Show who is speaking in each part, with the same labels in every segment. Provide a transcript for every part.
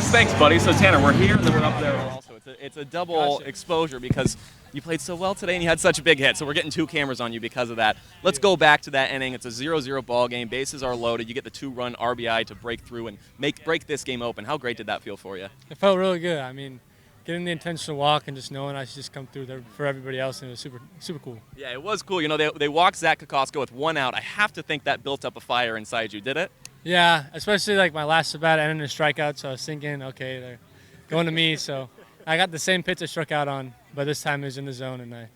Speaker 1: Thomas, thanks, buddy. So, Tanner, we're here and then we're up there also. It's a double exposure because you played so well today and you had such a big hit. So we're getting two cameras on you because of that. Let's go back to that inning. It's a 0-0 ball game. Bases are loaded. You get the two-run RBI to break through and break this game open. How great did that feel for you?
Speaker 2: It felt really good. I mean, getting the intentional walk and just knowing I should just come through there for everybody else, and it was super cool.
Speaker 1: Yeah, it was cool. You know, they walked Zach Kokosko with one out. I have to think that built up a fire inside you, did it?
Speaker 2: Yeah, especially like my last at bat ended in a strikeout, so I was thinking, okay, they're going to me. So I got the same pitch I struck out on, but this time it was in the zone, and I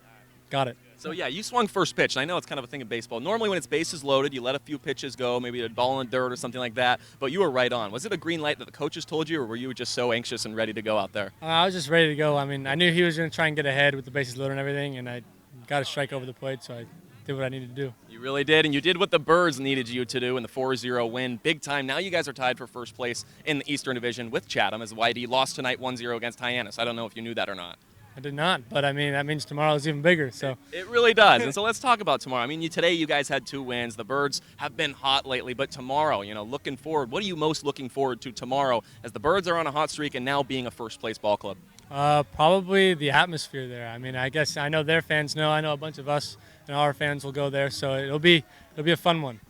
Speaker 2: got it.
Speaker 1: So, yeah, you swung first pitch, and I know it's kind of a thing in baseball. Normally when it's bases loaded, you let a few pitches go, maybe a ball in the dirt or something like that, but you were right on. Was it a green light that the coaches told you, or were you just so anxious and ready to go out there?
Speaker 2: I was just ready to go. I mean, I knew he was going to try and get ahead with the bases loaded and everything, and I got a strike over the plate, so I did what I needed to do.
Speaker 1: You really did, and you did what the Birds needed you to do in the 4-0 win. Big time. Now you guys are tied for first place in the Eastern Division with Chatham as YD lost tonight 1-0 against Hyannis. I don't know if you knew that or not.
Speaker 2: I did not, but I mean, that means tomorrow is even bigger. So
Speaker 1: It really does. And so let's talk about tomorrow. I mean, today you guys had 2 wins. The Birds have been hot lately, but tomorrow, you know, looking forward, what are you most looking forward to tomorrow as the Birds are on a hot streak and now being a first-place ball club?
Speaker 2: Probably the atmosphere there. I mean, I guess I know their fans know. I know a bunch of us and our fans will go there, so it'll be a fun one.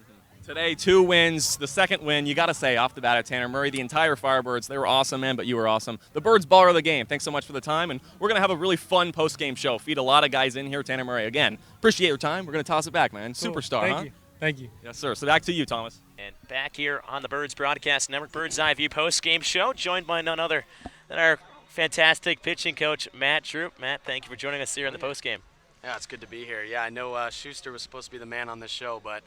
Speaker 1: Today, 2 wins. The second win, you got to say, off the bat at Tanner Murray, the entire Firebirds, they were awesome, man, but you were awesome. The Birds baller of the game. Thanks so much for the time, and we're going to have a really fun post-game show. Feed a lot of guys in here. Tanner Murray, again, appreciate your time. We're going to toss it back, man.
Speaker 2: Cool.
Speaker 1: Superstar,
Speaker 2: Thank you.
Speaker 1: Yes, sir. So back to you, Thomas.
Speaker 3: And back here on the Birds Broadcast Network, Birds Eye View post-game show, joined by none other than our fantastic pitching coach, Matt Troupe. Matt, thank you for joining us here on the post-game.
Speaker 4: Yeah, it's good to be here. Yeah, I know Shuster was supposed to be the man on this show, but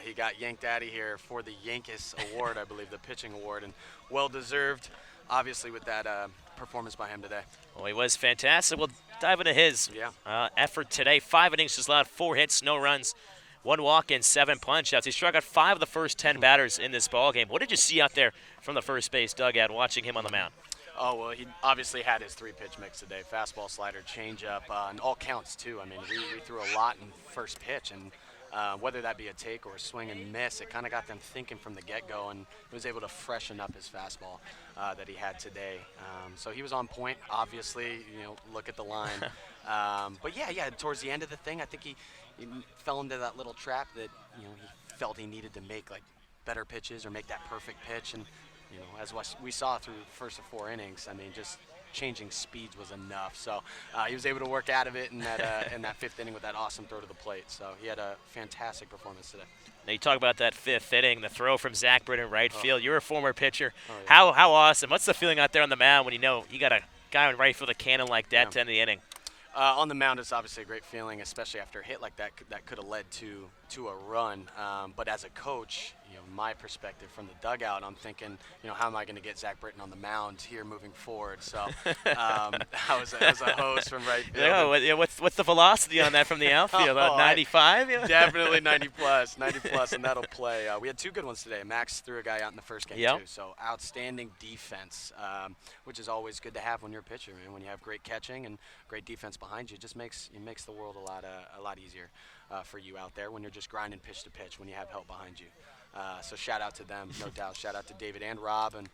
Speaker 4: he got yanked out of here for the Yankees Award, I believe, the pitching award, and well-deserved, obviously, with that performance by him today.
Speaker 3: Well, he was fantastic. We'll dive into his effort today. 5 innings, just allowed 4 hits, no runs, 1 walk, and 7 punch-outs. He struck out 5 of the first 10 batters in this ball game. What did you see out there from the first base dugout watching him on the mound?
Speaker 4: Oh, well, he obviously had his 3-pitch mix today. Fastball, slider, changeup, and all counts, too. I mean, we threw a lot in first pitch, and whether that be a take or a swing and miss, it kind of got them thinking from the get-go, and he was able to freshen up his fastball that he had today. So he was on point, obviously, you know, look at the line. But, yeah, towards the end of the thing, I think he fell into that little trap that, you know, he felt he needed to make, like, better pitches or make that perfect pitch. And, you know, as we saw through the first of 4 innings, I mean, just changing speeds was enough. So he was able to work out of it in that 5th inning with that awesome throw to the plate. So he had a fantastic performance today.
Speaker 3: Now you talk about that 5th inning, the throw from Zach Britton right field. You're a former pitcher.
Speaker 4: Oh, yeah.
Speaker 3: How awesome. What's the feeling out there on the mound when you know you got a guy in right field, a cannon like that to end the inning?
Speaker 4: On the mound, it's obviously a great feeling, especially after a hit like that could have led to a run. But as a coach, you know, my perspective from the dugout, I'm thinking, you know, how am I going to get Zach Britton on the mound here moving forward? So I was a host from right field.
Speaker 3: Yeah, what's the velocity on that from the outfield? 95?
Speaker 4: Definitely 90 plus, and that'll play. We had 2 good ones today. Max threw a guy out in the first game too. So outstanding defense, which is always good to have when you're a pitcher, man. When you have great catching and great defense behind you, it makes the world a lot easier for you out there when you're just grinding pitch to pitch when you have help behind you. So shout out to them, no doubt. Shout out to David and Rob, and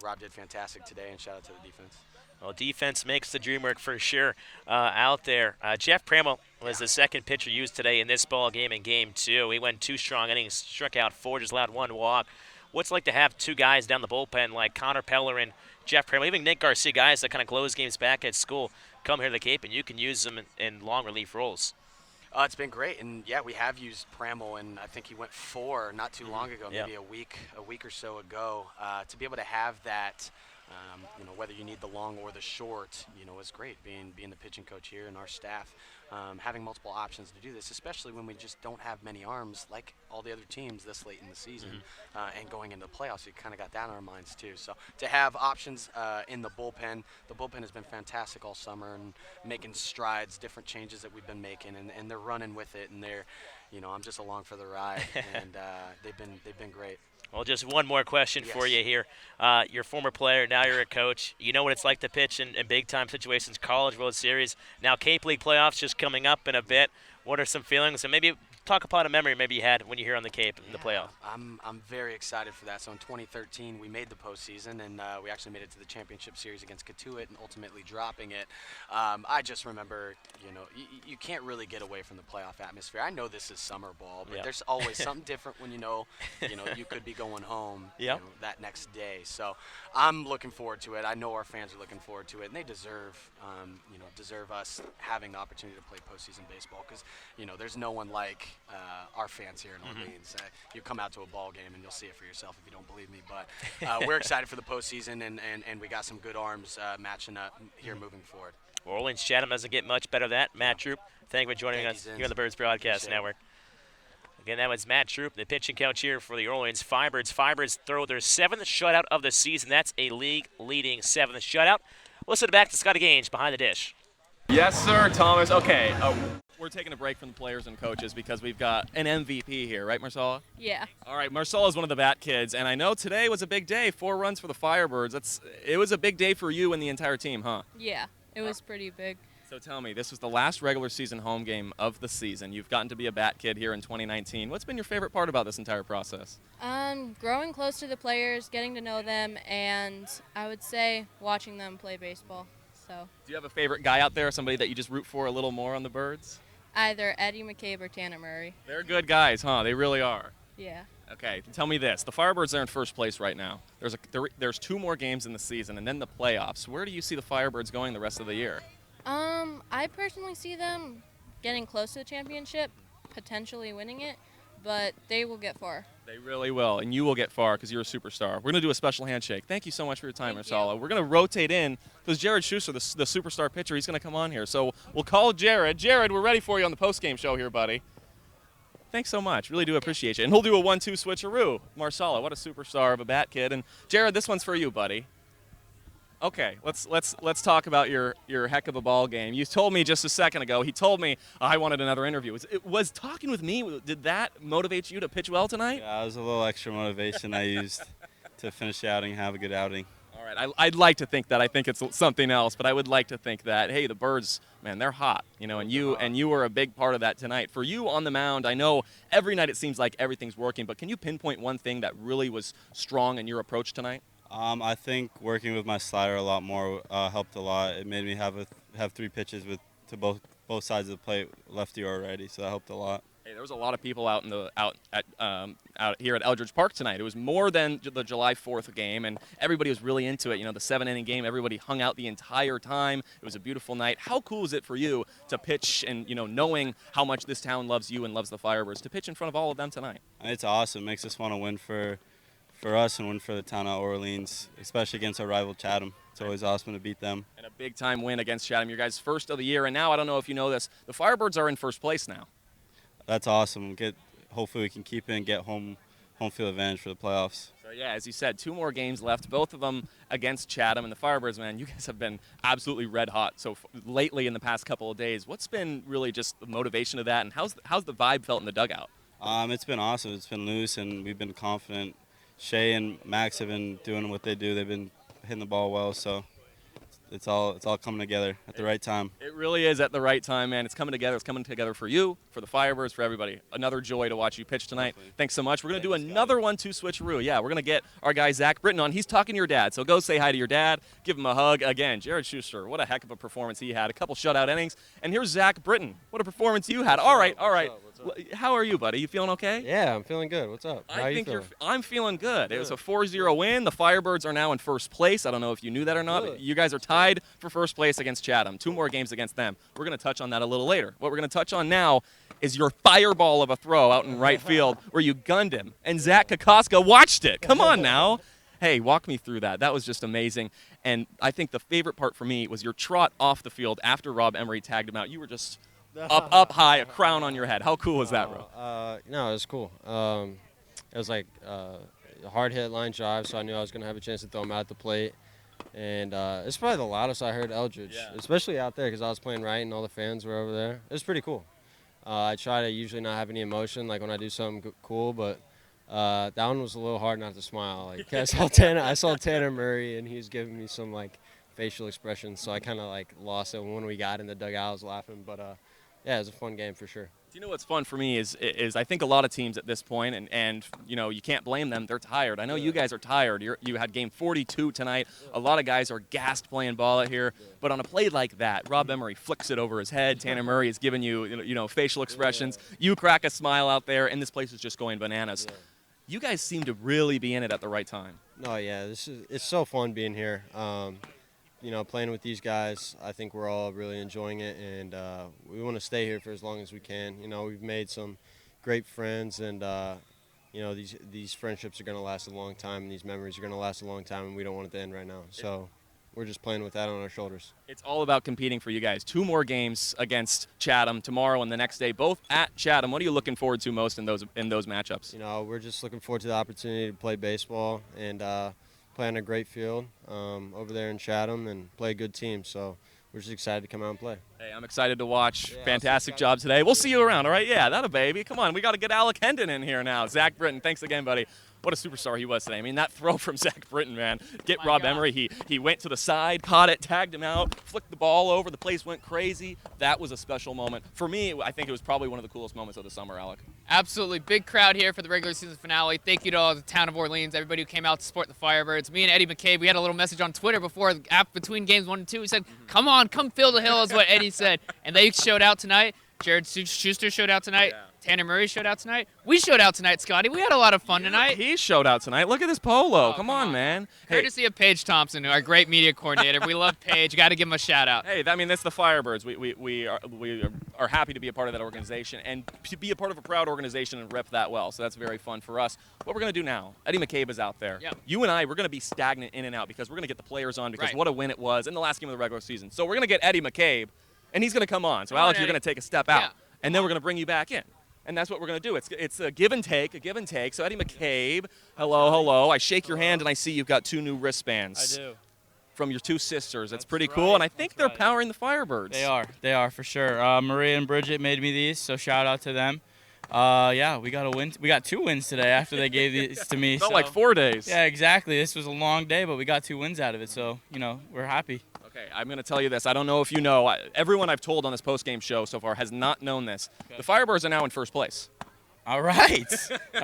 Speaker 4: Rob did fantastic today, and shout out to the defense.
Speaker 3: Well, defense makes the dream work for sure out there. Jeff Pramel was the second pitcher used today in this ball game in Game 2. He went 2 strong innings, struck out 4, just allowed 1 walk. What's it like to have 2 guys down the bullpen like Connor Peller and Jeff Pramel, even Nick Garcia, guys that kind of close games back at school, come here to the Cape, and you can use them in long relief roles?
Speaker 4: It's been great, and yeah, we have used Pramel, and I think he went 4 not too long ago, maybe a week or so ago. To be able to have that, you know, whether you need the long or the short, you know, is great. Being the pitching coach here and our staff, having multiple options to do this, especially when we just don't have many arms like all the other teams this late in the season, and going into the playoffs, we kind of got that on our minds too. So to have options in the bullpen has been fantastic all summer, and making strides, different changes that we've been making, and they're running with it, and they're, you know, I'm just along for the ride, and they've been great.
Speaker 3: Well, just one more question for you here. You're a former player, now you're a coach. You know what it's like to pitch in big-time situations, College World Series. Now Cape League playoffs just coming up in a bit. What are some feelings? And maybe talk about a memory maybe you had when you were here on the Cape in the playoff.
Speaker 4: I'm very excited for that. So in 2013, we made the postseason, and we actually made it to the championship series against Catuit and ultimately dropping it. I just remember, you can't really get away from the playoff atmosphere. I know this is summer ball, but there's always something different when you could be going home that next day. So I'm looking forward to it. I know our fans are looking forward to it, and they deserve us having the opportunity to play postseason baseball because, there's no one like our fans here in Orleans. You come out to a ball game and you'll see it for yourself if you don't believe me. But we're excited for the postseason, and we got some good arms matching up here moving forward.
Speaker 3: Orleans Chatham doesn't get much better than that. Matt Troupe, thank you for joining us here on the Birds Broadcast Network. Again, that was Matt Troupe, the pitching coach here for the Orleans Firebirds. Firebirds throw their 7th shutout of the season. That's a league-leading 7th shutout. Listen back to Scotty Gaines behind the dish.
Speaker 1: Yes, sir, Thomas. Okay, we're taking a break from the players and coaches because we've got an MVP here, right, Marcella?
Speaker 5: Yeah.
Speaker 1: All right, Marcella is one of the bat kids, and I know today was a big day. 4 runs for the Firebirds. It was a big day for you and the entire team, huh?
Speaker 5: Yeah, it was pretty big.
Speaker 1: So tell me, this was the last regular season home game of the season. You've gotten to be a bat kid here in 2019. What's been your favorite part about this entire process?
Speaker 5: Growing close to the players, getting to know them, and I would say watching them play baseball. So.
Speaker 1: Do you have a favorite guy out there, somebody that you just root for a little more on the Birds?
Speaker 5: Either Eddie McCabe or Tanner Murray.
Speaker 1: They're good guys, huh? They really are.
Speaker 5: Yeah.
Speaker 1: Okay, tell me this. The Firebirds are in first place right now. There's 2 more games in the season and then the playoffs. Where do you see the Firebirds going the rest of the year?
Speaker 5: I personally see them getting close to the championship, potentially winning it, but they will get far.
Speaker 1: They really will, and you will get far because you're a superstar. We're going to do a special handshake. Thank you so much for your time,
Speaker 5: Thank
Speaker 1: Marcella.
Speaker 5: you.
Speaker 1: We're going to rotate in because Jared Shuster, the superstar pitcher, he's going to come on here. So we'll call Jared. Jared, we're ready for you on the postgame show here, buddy. Thanks so much. Really do appreciate you. And he'll do a 1-2 switcheroo. Marcella, what a superstar of a bat kid. And Jared, this one's for you, buddy. Okay, let's talk about your heck of a ball game. You told me just a second ago. He told me I wanted another interview. Was talking with me? Did that motivate you to pitch well tonight?
Speaker 6: Yeah, it was a little extra motivation I used to finish the outing, have a good outing.
Speaker 1: All right, I'd like to think that. I think it's something else, but I would like to think that. Hey, the Birds, man, they're hot, and you were a big part of that tonight. For you on the mound, I know every night it seems like everything's working, but can you pinpoint one thing that really was strong in your approach tonight?
Speaker 6: I think working with my slider a lot more helped a lot. It made me have 3 pitches to both sides of the plate, lefty or righty, so that helped a lot.
Speaker 1: Hey, there was a lot of people out here at Eldridge Park tonight. It was more than the July 4th game, and everybody was really into it. The 7-inning game, everybody hung out the entire time. It was a beautiful night. How cool is it for you to pitch and knowing how much this town loves you and loves the Firebirds, to pitch in front of all of them tonight?
Speaker 6: It's awesome. It makes us want to win for us and win for the town of Orleans, especially against our rival Chatham. It's always awesome to beat them.
Speaker 1: And a big-time win against Chatham, your guys' first of the year. And now, I don't know if you know this, the Firebirds are in first place now.
Speaker 6: That's awesome. Hopefully we can keep it and get home field advantage for the playoffs.
Speaker 1: So, yeah, as you said, 2 more games left, both of them against Chatham. And the Firebirds, man, you guys have been absolutely red hot so lately in the past couple of days. What's been really just the motivation of that, and how's the vibe felt in the dugout?
Speaker 6: It's been awesome. It's been loose, and we've been confident. Shay and Max have been doing what they do. They've been hitting the ball well, so it's all coming together at the right time.
Speaker 1: It really is at the right time, man. It's coming together. It's coming together for you, for the Firebirds, for everybody. Another joy to watch you pitch tonight.
Speaker 6: Definitely.
Speaker 1: Thanks so much. We're going to do another 1-2 switcheroo. Yeah, we're going to get our guy Zach Britton on. He's talking to your dad, so go say hi to your dad. Give him a hug. Again, Jared Shuster, what a heck of a performance he had. A couple shutout innings. And here's Zach Britton. What a performance you had. All right. How are you, buddy? You feeling okay?
Speaker 7: Yeah, I'm feeling good. What's up? How you feeling?
Speaker 1: I'm feeling good. It was a 4-0 win. The Firebirds are now in first place. I don't know if you knew that or not. But you guys are tied for first place against Chatham. 2 more games against them. We're going to touch on that a little later. What we're going to touch on now is your fireball of a throw out in right field where you gunned him. And Zach Kokoska watched it. Come on now. Hey, walk me through that. That was just amazing. And I think the favorite part for me was your trot off the field after Rob Emery tagged him out. You were just up high, a crown on your head. How cool was that, bro?
Speaker 7: No, it was cool. It was like a hard hit line drive, so I knew I was going to have a chance to throw him out the plate. And it's probably the loudest I heard Eldridge, especially out there because I was playing right and all the fans were over there. It was pretty cool. I try to usually not have any emotion, like when I do something cool, but that one was a little hard not to smile. Like I saw Tanner Murray, and he was giving me some like facial expressions, so I kind of like lost it when we got in the dugout. I was laughing, but yeah, it was a fun game for sure.
Speaker 1: You know what's fun for me is I think a lot of teams at this point, and you know, you can't blame them. They're tired. I know you guys are tired. You had game 42 tonight. A lot of guys are gassed playing ball out here. But on a play like that, Rob Emery flicks it over his head. Tanner Murray is giving you facial expressions. You crack a smile out there, and this place is just going bananas. You guys seem to really be in it at the right time.
Speaker 7: No, yeah, it's so fun being here. Playing with these guys, I think we're all really enjoying it, and we want to stay here for as long as we can. We've made some great friends, and these friendships are going to last a long time, and these memories are going to last a long time, and we don't want it to end right now. So we're just playing with that on our shoulders.
Speaker 1: It's all about competing for you guys. 2 more games against Chatham tomorrow and the next day, both at Chatham. What are you looking forward to most in those matchups?
Speaker 7: We're just looking forward to the opportunity to play baseball and play on a great field over there in Chatham and play a good team. So we're just excited to come out and play.
Speaker 1: Hey, I'm excited to watch. Fantastic job today. We'll see you around, all right? Yeah, that a baby. Come on, we got to get Alec Hendon in here now. Zach Britton, thanks again, buddy. What a superstar he was today. I mean, that throw from Zach Britton, man. Get Rob Emery. He went to the side, caught it, tagged him out, flicked the ball over. The place went crazy. That was a special moment. For me, I think it was probably one of the coolest moments of the summer, Alec.
Speaker 8: Absolutely. Big crowd here for the regular season finale. Thank you to all the town of Orleans, everybody who came out to support the Firebirds. Me and Eddie McCabe, we had a little message on Twitter between games 1 and 2. We said, come on, come fill the hill is what Eddie said. And they showed out tonight. Jared Shuster showed out tonight. Yeah. Tanner Murray showed out tonight. We showed out tonight, Scotty. We had a lot of fun tonight.
Speaker 1: He showed out tonight. Look at this polo. Come on, man.
Speaker 8: Courtesy of Paige Thompson, our great media coordinator. We love Paige. Got to give him a shout out.
Speaker 1: Hey, I mean, that's the Firebirds. We are happy to be a part of that organization and to be a part of a proud organization and rep that well. So that's very fun for us. What we're going to do now, Eddie McCabe is out there.
Speaker 8: Yep.
Speaker 1: You and I, we're going to be stagnant in and out because we're going to get the players on because what a win it was in the last game of the regular season. So we're going to get Eddie McCabe, and he's going to come on. So, Alec, you're going to take a step out.
Speaker 8: Yeah.
Speaker 1: And then we're going to bring you back in. And that's what we're going to do. It's a give and take, So Eddie McCabe, hello. I shake your hand, and I see you've got 2 new wristbands.
Speaker 9: I do.
Speaker 1: From your 2 sisters. That's pretty cool, and I think they're powering the Firebirds.
Speaker 9: They are for sure. Maria and Bridget made me these, so shout out to them. We got a win. We got 2 wins today after they gave these to me.
Speaker 1: Felt like 4 days.
Speaker 9: Yeah, exactly. This was a long day, but we got 2 wins out of it, so we're happy.
Speaker 1: Okay, I'm going to tell you this. I don't know if you know. Everyone I've told on this post-game show so far has not known this. Okay. The Firebirds are now in first place.
Speaker 9: All right.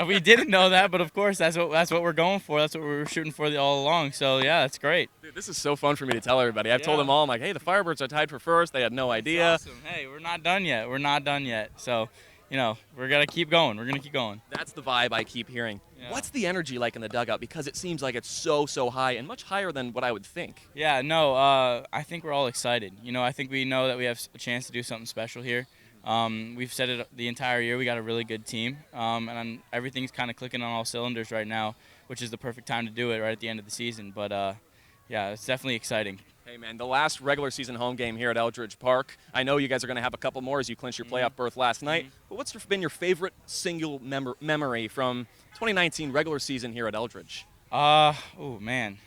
Speaker 9: We didn't know that, but of course that's what we're going for. That's what we were shooting for all along. So yeah, that's great.
Speaker 1: Dude, this is so fun for me to tell everybody. I've told them all, I'm like, hey, the Firebirds are tied for first. They had no idea.
Speaker 9: That's awesome. Hey, we're not done yet. So, we're gonna keep going. We're gonna keep going.
Speaker 1: That's the vibe I keep hearing.
Speaker 9: Yeah.
Speaker 1: What's the energy like in the dugout? Because it seems like it's so high and much higher than what I would think.
Speaker 9: Yeah, no, I think we're all excited. I think we know that we have a chance to do something special here. We've said it the entire year. We got a really good team, and everything's kind of clicking on all cylinders right now, which is the perfect time to do it right at the end of the season. But, it's definitely exciting.
Speaker 1: Hey, man, the last regular season home game here at Eldridge Park. I know you guys are going to have a couple more as you clinch your playoff berth last night. But what's been your favorite single memory from 2019 regular season here at Eldridge?
Speaker 9: Man.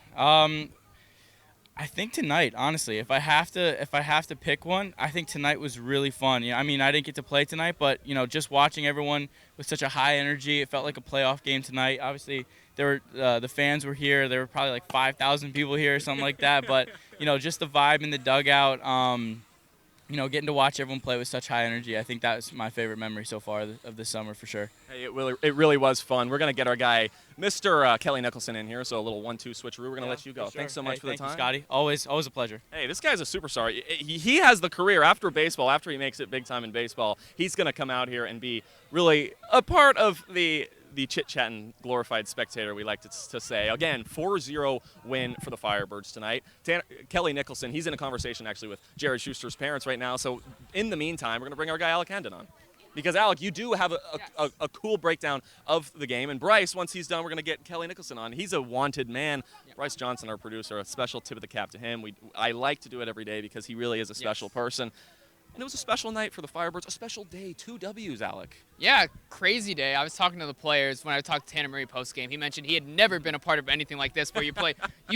Speaker 9: I think tonight, honestly, if I have to pick one, I think tonight was really fun. I didn't get to play tonight, but just watching everyone with such a high energy, it felt like a playoff game tonight. Obviously, there were the fans were here. There were probably like 5,000 people here or something like that. But just the vibe in the dugout. Getting to watch everyone play with such high energy, I think that was my favorite memory so far of this summer for sure.
Speaker 1: Hey, it really was fun. We're going to get our guy, Mr. Kelly Nicholson, in here, so a little 1-2 switcheroo. We're going to let you go.
Speaker 9: Sure.
Speaker 1: Thanks so much for the time.
Speaker 9: Thank you, Scotty. Always a pleasure.
Speaker 1: Hey, this guy's a superstar. He has the career after baseball, after he makes it big time in baseball. He's going to come out here and be really a part of the chit-chatting glorified spectator, we like to say. Again, 4-0 win for the Firebirds tonight. Kelly Nicholson, he's in a conversation actually with Jared Schuster's parents right now. So in the meantime, we're going to bring our guy Alec Hendon on. Because, Alec, you do have a cool breakdown of the game. And Bryce, once he's done, we're going to get Kelly Nicholson on. He's a wanted man. Yep. Bryce Johnson, our producer, a special tip of the cap to him. I like to do it every day because he really is a special person. And it was a special night for the Firebirds, a special day, 2 W's, Alec.
Speaker 8: Yeah, crazy day. I was talking to the players when I talked to Tanner Murray post-game. He mentioned he had never been a part of anything like this where you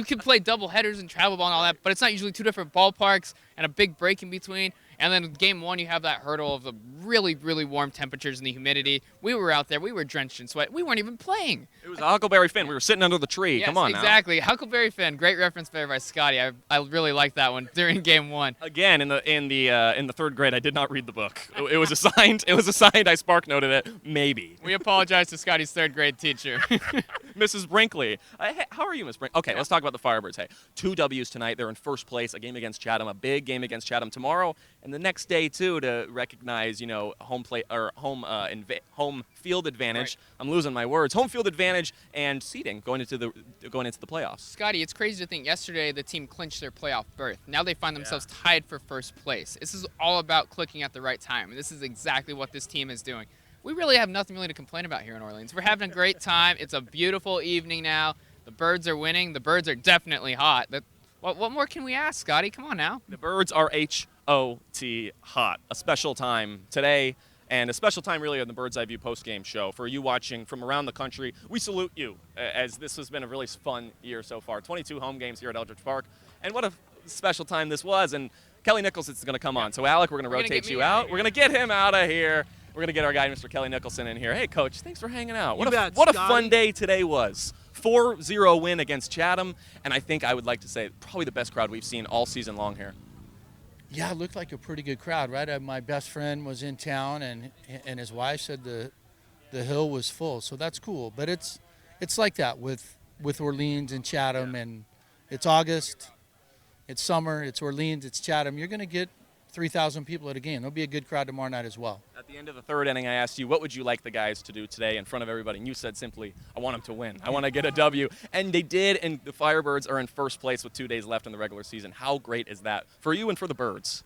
Speaker 8: can play double headers and travel ball and all that, but it's not usually 2 different ballparks and a big break in between. And then game 1, you have that hurdle of the really, really warm temperatures and the humidity. We were out there. We were drenched in sweat. We weren't even playing.
Speaker 1: It was a Huckleberry Finn. We were sitting under the tree.
Speaker 8: Yes,
Speaker 1: Come on
Speaker 8: exactly. Huckleberry Finn. Great reference there by Scotty. I really liked that one during game 1.
Speaker 1: Again, in the 3rd grade, I did not read the book. It was assigned. It was assigned. I spark noted it. Maybe.
Speaker 8: We apologize to Scotty's 3rd grade teacher.
Speaker 1: Mrs. Brinkley. Hey, how are you, Miss Brinkley? Okay, let's talk about the Firebirds. Hey, 2 W's tonight. They're in first place. A game against Chatham. A big game against Chatham tomorrow, and the next day too, to recognize home field advantage.
Speaker 8: Right.
Speaker 1: I'm losing my words. Home field advantage and seeding going into the playoffs.
Speaker 8: Scotty, it's crazy to think yesterday the team clinched their playoff berth. Now they find themselves tied for first place. This is all about clicking at the right time, and this is exactly what this team is doing. We really have nothing really to complain about here in Orleans. We're having a great time. It's a beautiful evening now. The Birds are winning. The Birds are definitely hot. What more can we ask, Scotty? Come on now.
Speaker 1: The Birds are H-O-T hot. A special time today, and a special time really on the Bird's Eye View post-game show. For you watching from around the country, we salute you, as this has been a really fun year so far. 22 home games here at Eldridge Park, and what a special time this was. And Kelly Nicholson is going to come on. So, Alec, we're going to rotate you out. We're going to get him out of here. We're going to get our guy, Mr. Kelly Nicholson, in here. Hey, Coach, thanks for hanging out. What a fun day today was. 4-0 win against Chatham, and I think I would like to say probably the best crowd we've seen all season long here.
Speaker 10: Yeah, it looked like a pretty good crowd, right? My best friend was in town, and his wife said the hill was full, so that's cool. But it's like that with Orleans and Chatham, and it's August, it's summer, it's Orleans, it's Chatham. You're going to get 3,000 people at a game. There'll be a good crowd tomorrow night as well.
Speaker 1: At the end of the 3rd inning, I asked you, what would you like the guys to do today in front of everybody? And you said simply, I want them to win. I want to get a W. And they did, and the Firebirds are in first place with 2 days left in the regular season. How great is that for you and for the Birds?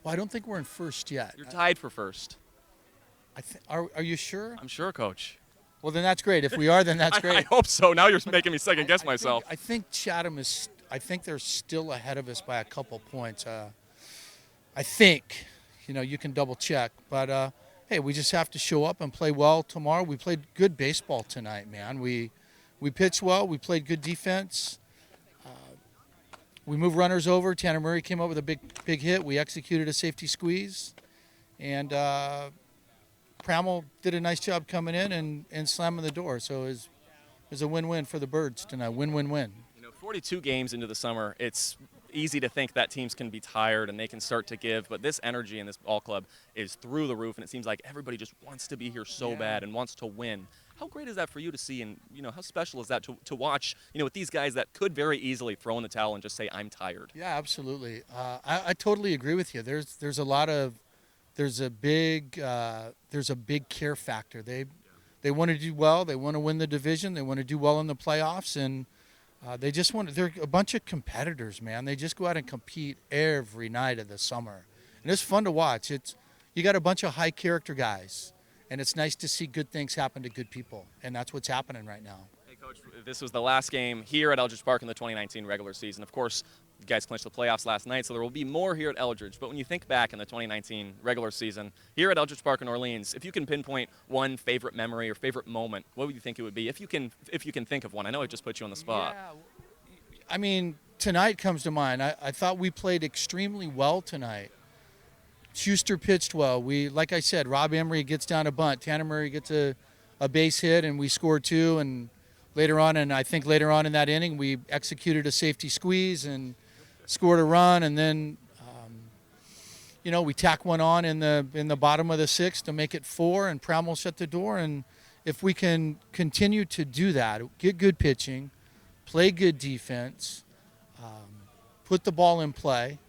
Speaker 10: Well, I don't think we're in first yet.
Speaker 1: You're tied for first.
Speaker 10: Are you sure?
Speaker 1: I'm sure, Coach.
Speaker 10: Well, then that's great. If we are, then that's great.
Speaker 1: I hope so. Now you're making me second guess myself.
Speaker 10: I think Chatham is. I think they're still ahead of us by a couple points. I think, you can double check, but hey, we just have to show up and play well tomorrow. We played good baseball tonight, man. We pitched well. We played good defense. We moved runners over. Tanner Murray came up with a big hit. We executed a safety squeeze, and Pramel did a nice job coming in and slamming the door. So it was a win-win for the Birds tonight. Win-win-win.
Speaker 1: 42 games into the summer, it's easy to think that teams can be tired and they can start to give, but this energy in this ball club is through the roof, and it seems like everybody just wants to be here so bad and wants to win. How great is that for you to see, and how special is that to watch, with these guys that could very easily throw in the towel and just say, I'm tired?
Speaker 10: Yeah, absolutely. I totally agree with you. There's a big care factor. They want to do well. They want to win the division. They want to do well in the playoffs, and they're a bunch of competitors, man. They just go out and compete every night of the summer. And it's fun to watch. You got a bunch of high character guys, and it's nice to see good things happen to good people. And that's what's happening right now.
Speaker 1: Hey, Coach, this was the last game here at Eldridge Park in the 2019 regular season. Of course, you guys clinched the playoffs last night, so there will be more here at Eldridge. But when you think back in the 2019 regular season, here at Eldridge Park in Orleans, if you can pinpoint one favorite memory or favorite moment, what would you think it would be? If you can think of one. I know I just put you on the spot.
Speaker 10: Yeah. I mean, tonight comes to mind. I thought we played extremely well tonight. Shuster pitched well. Like I said, Rob Emery gets down a bunt. Tanner Murray gets a base hit, and we scored 2. And later on in that inning, we executed a safety squeeze and scored a run, and then we tack one on in the bottom of the 6th to make it 4, and Pramel shut the door. And if we can continue to do that, get good pitching, play good defense, put the ball in play,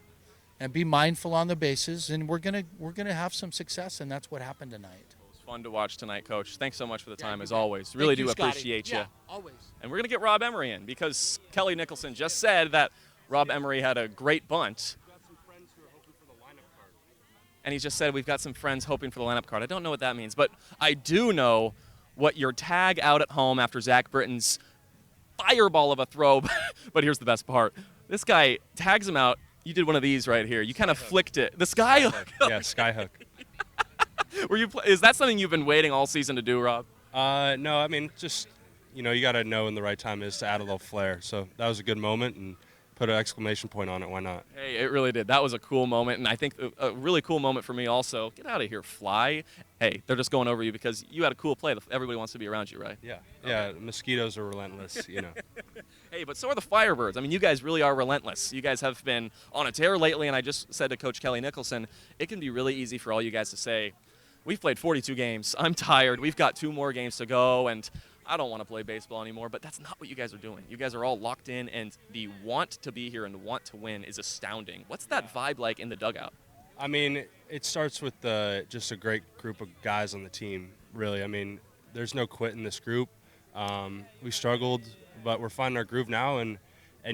Speaker 10: and be mindful on the bases, and we're gonna have some success, and that's what happened tonight.
Speaker 1: It was fun to watch tonight, Coach. Thanks so much for the time, as always. Really do appreciate you.
Speaker 10: Yeah, always.
Speaker 1: And we're going to get Rob Emery in, because Kelly Nicholson just said that Rob Emery had a great bunt. And he just said, we've got some friends hoping for the lineup card. I don't know what that means, but I do know what your tag out at home after Zach Britton's fireball of a throw. But here's the best part. This guy tags him out. You did one of these right here. You kind of flicked it. The sky hook.
Speaker 11: Yeah, sky hook.
Speaker 1: Is that something you've been waiting all season to do, Rob?
Speaker 11: No, I mean, just, you got to know when the right time is to add a little flair. So that was a good moment, and put an exclamation point on it. Why not?
Speaker 1: Hey, it really did. That was a cool moment, and I think a really cool moment for me also. Get out of here, fly. Hey, they're just going over you because you had a cool play. Everybody wants to be around you, right?
Speaker 11: Yeah. Yeah, mosquitoes are relentless, you know.
Speaker 1: Hey, but so are the Firebirds. I mean, you guys really are relentless. You guys have been on a tear lately, and I just said to Coach Kelly Nicholson, it can be really easy for all you guys to say, we've played 42 games. I'm tired. We've got 2 more games to go, and I don't want to play baseball anymore. But that's not what you guys are doing. You guys are all locked in, and the want to be here and want to win is astounding. What's that vibe like in the dugout?
Speaker 11: I mean, it starts with just a great group of guys on the team, really. I mean, there's no quit in this group. We struggled, but we're finding our groove now. And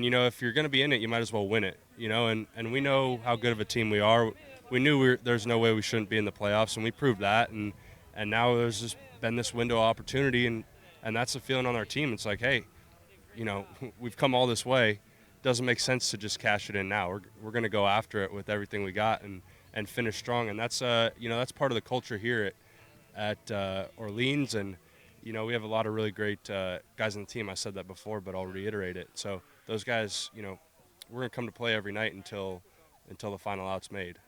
Speaker 11: you know, if you're going to be in it, you might as well win it, you know. And we know how good of a team we are. We knew there's no way we shouldn't be in the playoffs, and we proved that. And now there's just been this window of opportunity, and that's the feeling on our team. It's like, hey, you know, we've come all this way. Doesn't make sense to just cash it in now. We're going to go after it with everything we got and finish strong. And that's you know, that's part of the culture here at Orleans. And you know, we have a lot of really great guys on the team. I said that before, but I'll reiterate it. So those guys, you know, we're going to come to play every night until the final out's made.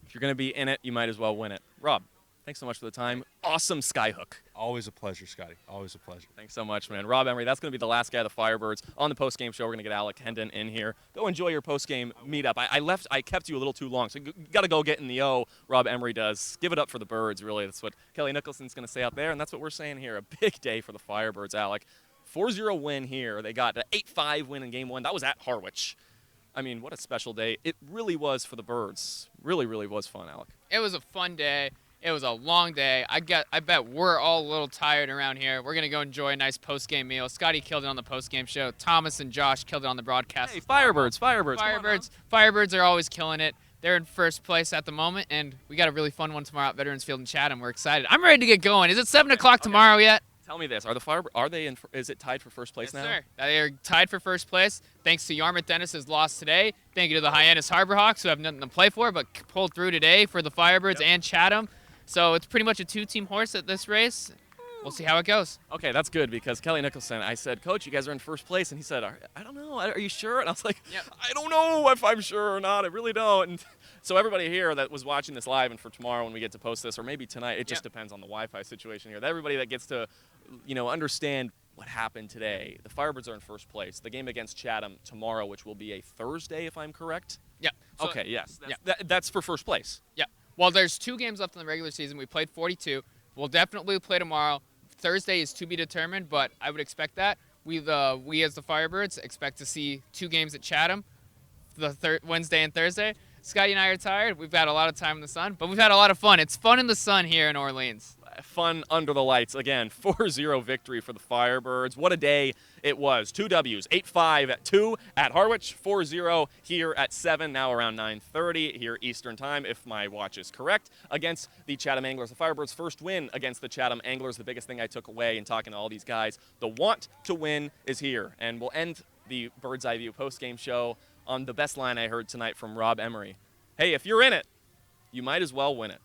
Speaker 1: If you're going to be in it, you might as well win it. Rob, thanks so much for the time. Awesome skyhook.
Speaker 11: Always a pleasure, Scotty. Always a pleasure.
Speaker 1: Thanks so much, man. Rob Emery, that's going to be the last guy of the Firebirds. On the postgame show, we're going to get Alec Hendon in here. Go enjoy your postgame meetup. I kept you a little too long, so you got to go get in the O. Rob Emery does. Give it up for the Birds, really. That's what Kelly Nicholson's going to say out there, and that's what we're saying here. A big day for the Firebirds, Alec. 4-0 win here. They got an 8-5 win in Game 1. That was at Harwich. I mean, what a special day. It really was for the Birds. Really, really was fun, Alec.
Speaker 8: It was a fun day. It was a long day. I bet we're all a little tired around here. We're going to go enjoy a nice post-game meal. Scotty killed it on the post-game show. Thomas and Josh killed it on the broadcast.
Speaker 1: Hey, Firebirds.
Speaker 8: Firebirds are always killing it. They're in first place at the moment, and we got a really fun one tomorrow at Veterans Field in Chatham. We're excited. I'm ready to get going. Is it 7 o'clock tomorrow yet?
Speaker 1: Tell me this: is it tied for first place now?
Speaker 8: Yes, sir. They are tied for first place, thanks to Yarmouth Dennis's loss today. Thank you to the Hyannis Harbor Hawks, who have nothing to play for, but pulled through today for the Firebirds and Chatham. So it's pretty much a 2-team horse at this race. We'll see how it goes.
Speaker 1: Okay, that's good because Kelly Nicholson, I said, Coach, you guys are in first place. And he said, I don't know. Are you sure? And I was like,
Speaker 8: yep.
Speaker 1: I don't know if I'm sure or not. I really don't. And so everybody here that was watching this live and for tomorrow when we get to post this, or maybe tonight, it just depends on the Wi-Fi situation here. Everybody that gets to, you know, understand what happened today. The Firebirds are in first place. The game against Chatham tomorrow, which will be a Thursday, if I'm correct.
Speaker 8: Yeah. So,
Speaker 1: okay, yes. That's for first place.
Speaker 8: Yeah. Well, there's 2 games left in the regular season. We played 42. We'll definitely play tomorrow. Thursday is to be determined, but I would expect that. We as the Firebirds expect to see 2 games at Chatham, the Wednesday and Thursday. Scotty and I are tired. We've had a lot of time in the sun, but we've had a lot of fun. It's fun in the sun here in Orleans.
Speaker 1: Fun under the lights. Again, 4-0 victory for the Firebirds. What a day it was. 2 W's, 8-5 at 2 at Harwich, 4-0 here at 7, now around 9:30 here Eastern time, if my watch is correct, against the Chatham Anglers. The Firebirds' first win against the Chatham Anglers. The biggest thing I took away in talking to all these guys, the want to win is here. And we'll end the Bird's Eye View postgame show on the best line I heard tonight from Rob Emery. Hey, if you're in it, you might as well win it.